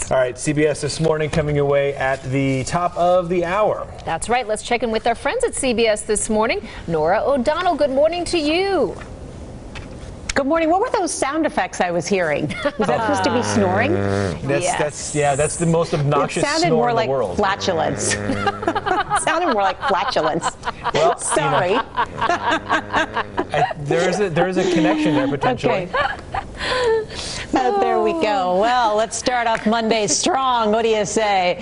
All right, CBS This Morning coming your way at the top of the hour. That's right. Let's check in with our friends at CBS This Morning. Norah O'Donnell, good morning to you. Good morning. What were those sound effects I was hearing? Was that supposed to be snoring? That's the most obnoxious snore in the world. It sounded more like flatulence. It sounded more like flatulence. Well, sorry. There is a connection there potentially. Okay. There we go. Well, let's start off Monday strong. What do you say?